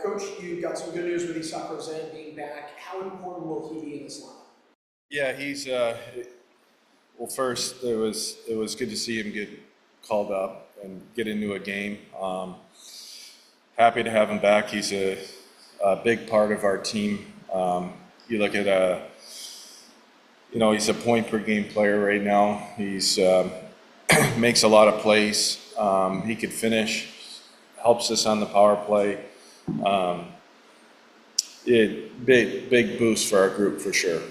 Coach, you got some good news with Isak Rosen being back. How important will he be in this lineup? Yeah, he's well. First, it was good to see him get called up and get into a game. Happy to have him back. He's a big part of our team. You look at he's a point per game player right now. He's makes a lot of plays. He could finish, helps us on the power play. Big boost for our group for sure.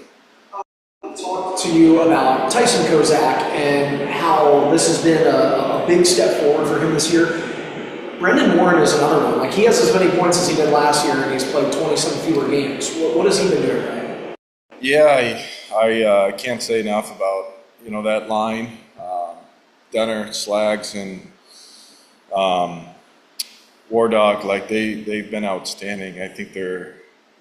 Talk to you about Tyson Kozak and how this has been a big step forward for him this year. Brendan Warren is another one. Like, he has as many points as he did last year, and he's played 20-some fewer games. What has he been doing right? Yeah, I can't say enough about that line. Dunner, Slags, and War Dog. Like they've been outstanding. I think they're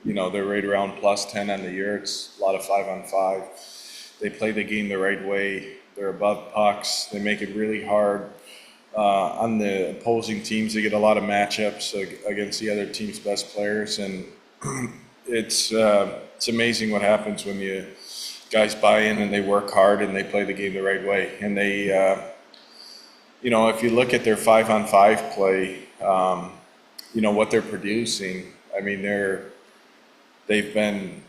right around +10 on the year. It's a lot of 5-on-5. They play the game the right way. They're above pucks. They make it really hard on the opposing teams. They get a lot of matchups against the other team's best players, and it's amazing what happens when you guys buy in and they work hard and they play the game the right way. And they, if you look at their 5-on-5 play, what they're producing. I mean, they've been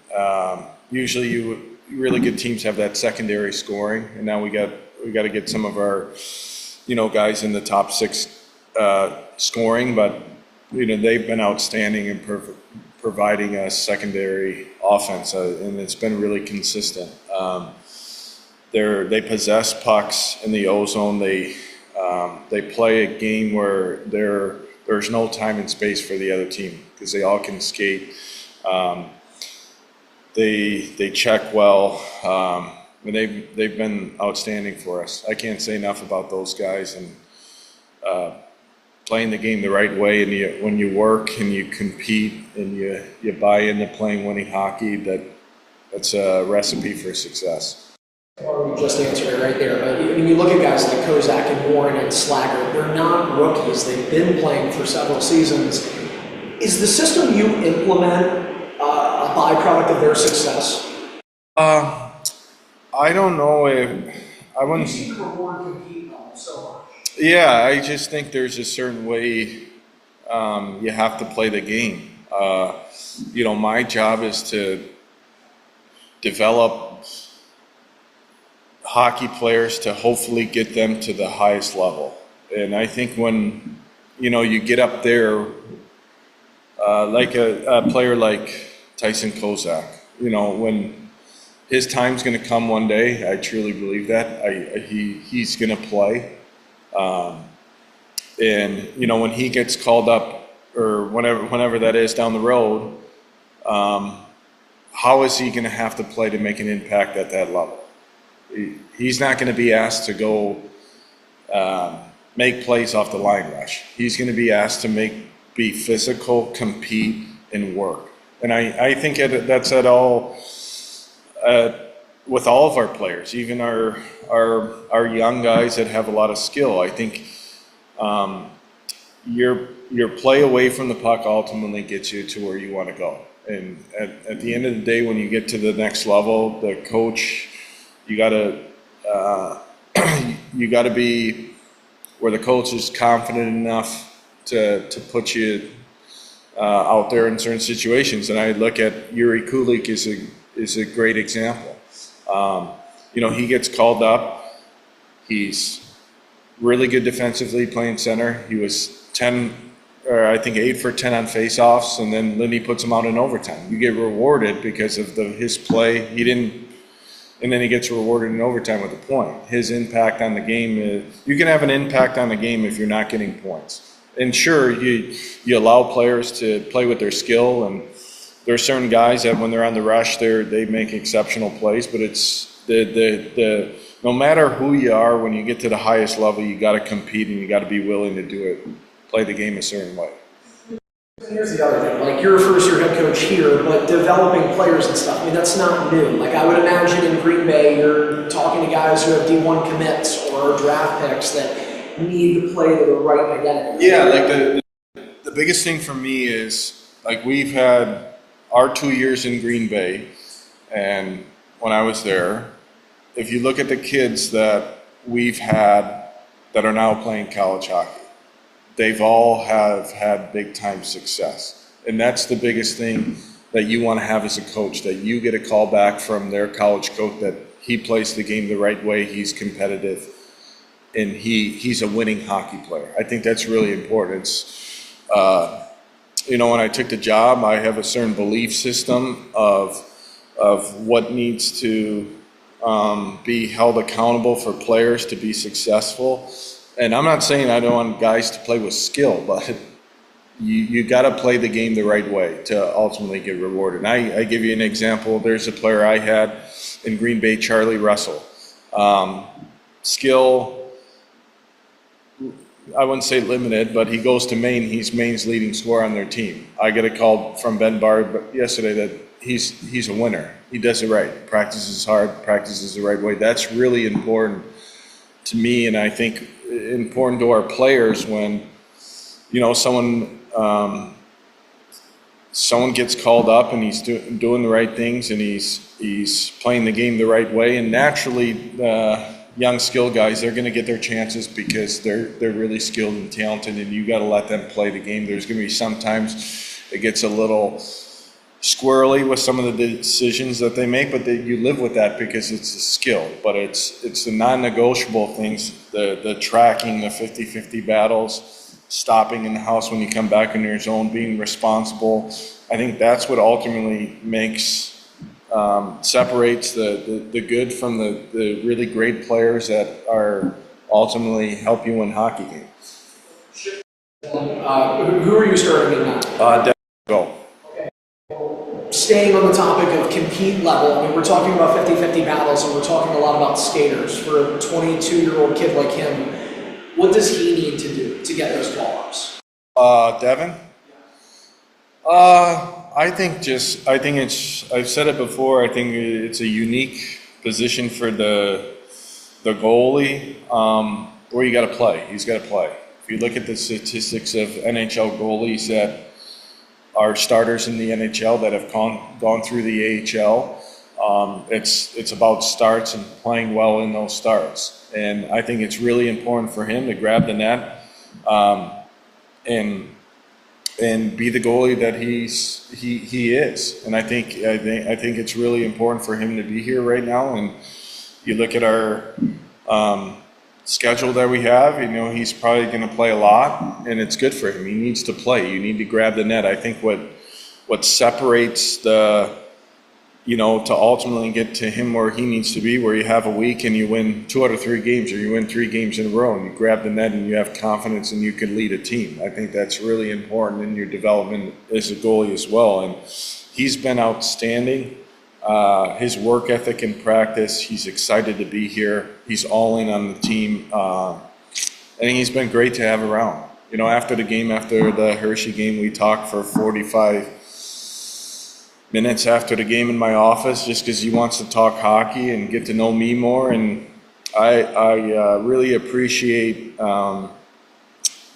usually really good teams have that secondary scoring, and now we got to get some of our guys in the top 6 scoring, but they've been outstanding in providing us secondary offense, and it's been really consistent. They possess pucks in the O zone. They play a game where there's no time and space for the other team because they all can skate. They check well, and they've been outstanding for us. I can't say enough about those guys, and playing the game the right way. And when you work and you compete and you buy into playing winning hockey, that's a recipe for success. You just answered it right there. But when you look at guys like Kozak and Warren and Slager, they're not rookies. They've been playing for several seasons. Is the system you implement a byproduct of their success? I don't know if I wouldn't. You see the reward compete so much. Yeah, I just think there's a certain way you have to play the game. My job is to develop hockey players to hopefully get them to the highest level. And I think when you get up there, like a player like Tyson Kozak, when his time's going to come one day, I truly believe that. He's going to play. And when he gets called up, or whenever that is down the road, how is he going to have to play to make an impact at that level? He's not going to be asked to go make plays off the line rush. He's going to be asked to be physical, compete, and work. And I think that's at all with all of our players, even our young guys that have a lot of skill. I think your play away from the puck ultimately gets you to where you want to go. And at the end of the day, when you get to the next level, the coach, you gotta be where the coach is confident enough to put you out there in certain situations. And I look at Yuri Kulik is a great example. He gets called up. He's really good defensively playing center. He was 8 for 10 on faceoffs, and then Lindy puts him out in overtime. You get rewarded because of his play. And then he gets rewarded in overtime with a point. His impact on the game you can have an impact on the game if you're not getting points. And sure, you allow players to play with their skill, and there are certain guys that when they're on the rush, they make exceptional plays. But it's the no matter who you are, when you get to the highest level, you got to compete and you got to be willing to do it, play the game a certain way. Here's the other thing, like, you're a first-year head coach here, but developing players and stuff, I mean, that's not new. Like, I would imagine in Green Bay, you're talking to guys who have D1 commits or draft picks that need to play to the right identity. Yeah, like the biggest thing for me is like we've had our 2 years in Green Bay, and when I was there, if you look at the kids that we've had that are now playing college hockey, they've all have had big time success. And that's the biggest thing that you want to have as a coach, that you get a call back from their college coach that he plays the game the right way, he's competitive, and he's a winning hockey player. I think that's really important. It's, when I took the job, I have a certain belief system of what needs to be held accountable for players to be successful. And I'm not saying I don't want guys to play with skill, but you got to play the game the right way to ultimately get rewarded. And I give you an example. There's a player I had in Green Bay, Charlie Russell. Skill, I wouldn't say limited, but he goes to Maine. He's Maine's leading scorer on their team. I get a call from Ben Bard yesterday that he's a winner. He does it right. Practices hard, practices the right way. That's really important to me, and I think important to our players when someone gets called up and he's doing the right things and he's playing the game the right way, and naturally young skilled guys, they're going to get their chances because they're really skilled and talented, and you got to let them play the game. There's going to be sometimes it gets a little squirrely with some of the decisions that they make, but you live with that because it's a skill. But it's the non-negotiable things, the tracking, the 50-50 battles, stopping in the house when you come back into your zone, being responsible. I think that's what ultimately separates the good from the really great players that are ultimately help you win hockey games. Who are you starting in now? Go. Staying on the topic of compete level, I mean, we're talking about 50-50 battles, and we're talking a lot about skaters. For a 22-year-old kid like him, what does he need to do to get those call-ups? Devin? I think I've said it before, I think it's a unique position for the goalie, where you got to play. He's got to play. If you look at the statistics of NHL goalies that are starters in the NHL that have gone through the AHL, it's about starts and playing well in those starts. And I think it's really important for him to grab the net and be the goalie that he is. And I think it's really important for him to be here right now. And you look at our schedule that we have, he's probably going to play a lot, and it's good for him. He needs to play. You need to grab the net. I think what separates to ultimately get to him where he needs to be, where you have a week and you win 2 out of 3 games, or you win 3 games in a row, and you grab the net and you have confidence and you can lead a team. I think that's really important in your development as a goalie as well. And he's been outstanding. His work ethic in practice, he's excited to be here. He's all in on the team. And he's been great to have around. After the Hershey game, we talked for 45 minutes after the game in my office, just because he wants to talk hockey and get to know me more. And I really appreciate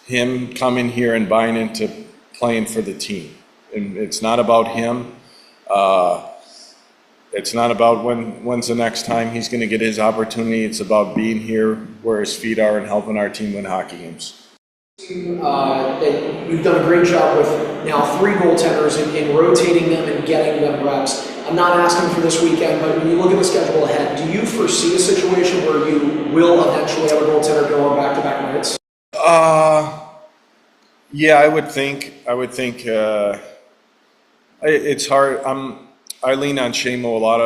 him coming here and buying into playing for the team. And it's not about him. It's not about when's the next time he's going to get his opportunity. It's about being here where his feet are and helping our team win hockey games. You've done a great job with now 3 goaltenders in rotating them and getting them reps. I'm not asking for this weekend, but when you look at the schedule ahead, do you foresee a situation where you will eventually have a goaltender go on back-to-back nights? Yeah, I would think it's hard. I lean on Shamo a lot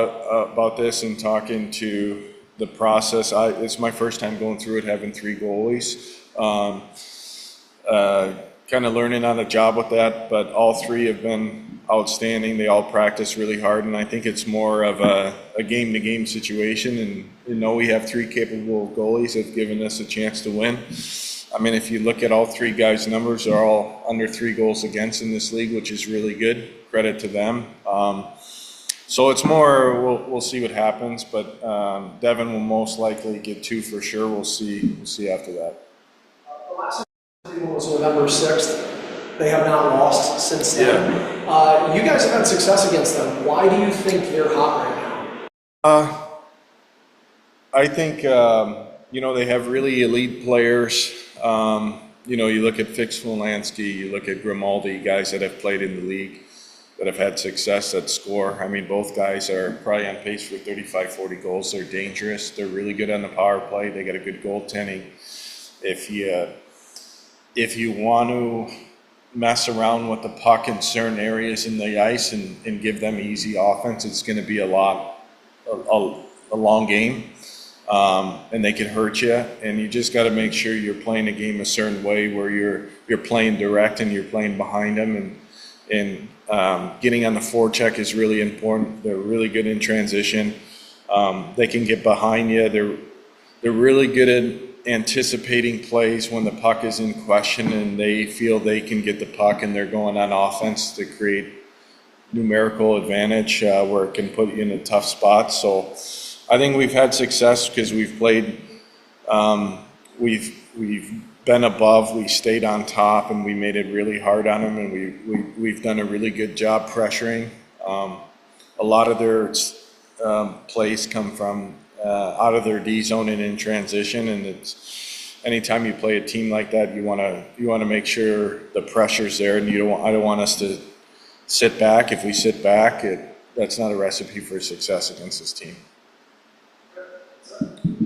about this and talking to the process. It's my first time going through it, having 3 goalies. Kind of learning on the job with that, but all 3 have been outstanding. They all practice really hard, and I think it's more of a game-to-game situation. And we have 3 capable goalies that have given us a chance to win. I mean, if you look at all 3 guys' numbers, they're all under 3 goals against in this league, which is really good. Credit to them. So it's more, we'll see what happens, but Devin will most likely get 2 for sure. We'll see after that. The last one was November 6th. They have not lost since then. You guys have had success against them. Why do you think they're hot right now? I think, they have really elite players. You look at Fix Wolanski, you look at Grimaldi, guys that have played in the league, that have had success, that score. I mean, both guys are probably on pace for 35, 40 goals. They're dangerous. They're really good on the power play. They got a good goaltending. If you want to mess around with the puck in certain areas in the ice and give them easy offense, it's going to be a long game. And they can hurt you, and you just got to make sure you're playing the game a certain way where you're playing direct and you're playing behind them, and getting on the forecheck is really important. They're really good in transition. They can get behind you. They're really good at anticipating plays when the puck is in question and they feel they can get the puck and they're going on offense to create numerical advantage where it can put you in a tough spot. So I think we've had success because we've played, we've been above, we stayed on top, and we made it really hard on them, and we've done a really good job pressuring. A lot of their plays come from out of their D zone and in transition, and it's anytime you play a team like that, you want to make sure the pressure's there, and I don't want us to sit back. If we sit back, that's not a recipe for success against this team.